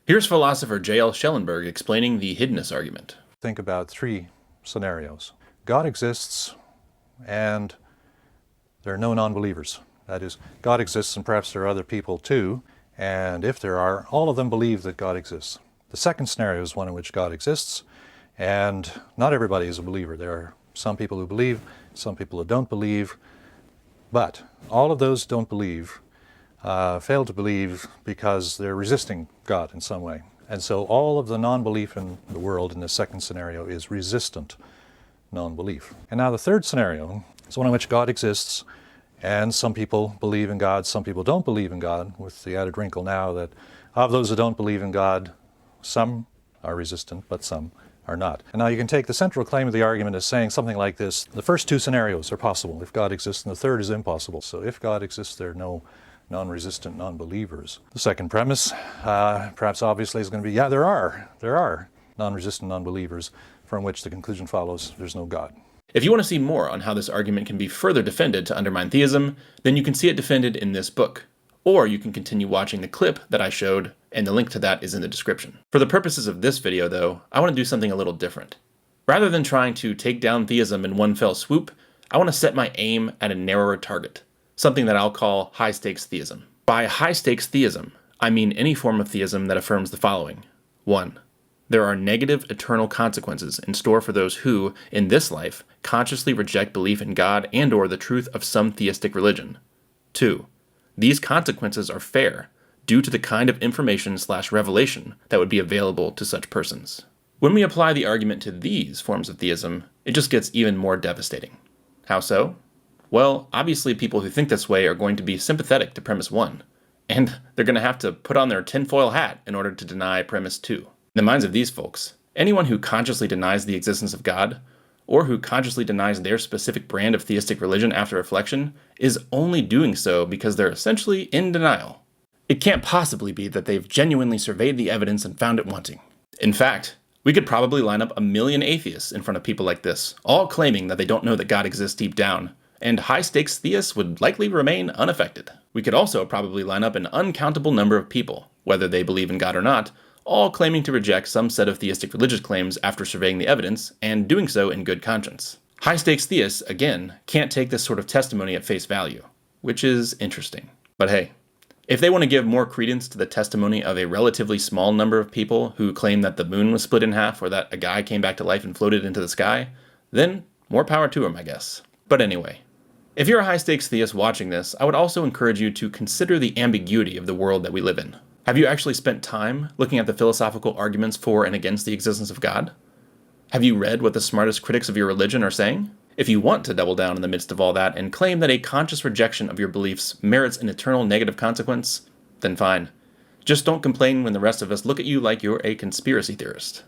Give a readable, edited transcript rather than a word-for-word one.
Here's philosopher J.L. Schellenberg explaining the hiddenness argument. Think about three scenarios. God exists and there are no non-believers. That is, God exists and perhaps there are other people too, and if there are, all of them believe that God exists. The second scenario is one in which God exists and not everybody is a believer. There are some people who believe, some people who don't believe, but all of those who don't believe fail to believe because they're resisting God in some way. And so all of the non-belief in the world in the second scenario is resistant non-belief. And now the third scenario is one in which God exists and some people believe in God, some people don't believe in God, with the added wrinkle now that of those who don't believe in God, some are resistant, but some are not. And now you can take the central claim of the argument as saying something like this: the first two scenarios are possible if God exists, and the third is impossible. So if God exists, there are no non-resistant non-believers. The second premise, perhaps obviously, is going to be, yeah, there are non-resistant non-believers, from which the conclusion follows there's no God. If you want to see more on how this argument can be further defended to undermine theism, then you can see it defended in this book. Or you can continue watching the clip that I showed, and the link to that is in the description. For the purposes of this video, though, I want to do something a little different. Rather than trying to take down theism in one fell swoop, I want to set my aim at a narrower target, something that I'll call high-stakes theism. By high-stakes theism, I mean any form of theism that affirms the following. 1. There are negative eternal consequences in store for those who, in this life, consciously reject belief in God and/or the truth of some theistic religion. 2. These consequences are fair, due to the kind of information/revelation that would be available to such persons. When we apply the argument to these forms of theism, it just gets even more devastating. How so? Well, obviously people who think this way are going to be sympathetic to premise 1, and they're going to have to put on their tinfoil hat in order to deny premise 2. In the minds of these folks, anyone who consciously denies the existence of God, or who consciously denies their specific brand of theistic religion after reflection, is only doing so because they're essentially in denial. It can't possibly be that they've genuinely surveyed the evidence and found it wanting. In fact, we could probably line up 1 million atheists in front of people like this, all claiming that they don't know that God exists deep down, and high-stakes theists would likely remain unaffected. We could also probably line up an uncountable number of people, whether they believe in God or not, all claiming to reject some set of theistic religious claims after surveying the evidence, and doing so in good conscience. High-stakes theists, again, can't take this sort of testimony at face value, which is interesting. But hey, if they want to give more credence to the testimony of a relatively small number of people who claim that the moon was split in half or that a guy came back to life and floated into the sky, then more power to them, I guess. But anyway, if you're a high-stakes theist watching this, I would also encourage you to consider the ambiguity of the world that we live in. Have you actually spent time looking at the philosophical arguments for and against the existence of God? Have you read what the smartest critics of your religion are saying? If you want to double down in the midst of all that and claim that a conscious rejection of your beliefs merits an eternal negative consequence, then fine. Just don't complain when the rest of us look at you like you're a conspiracy theorist.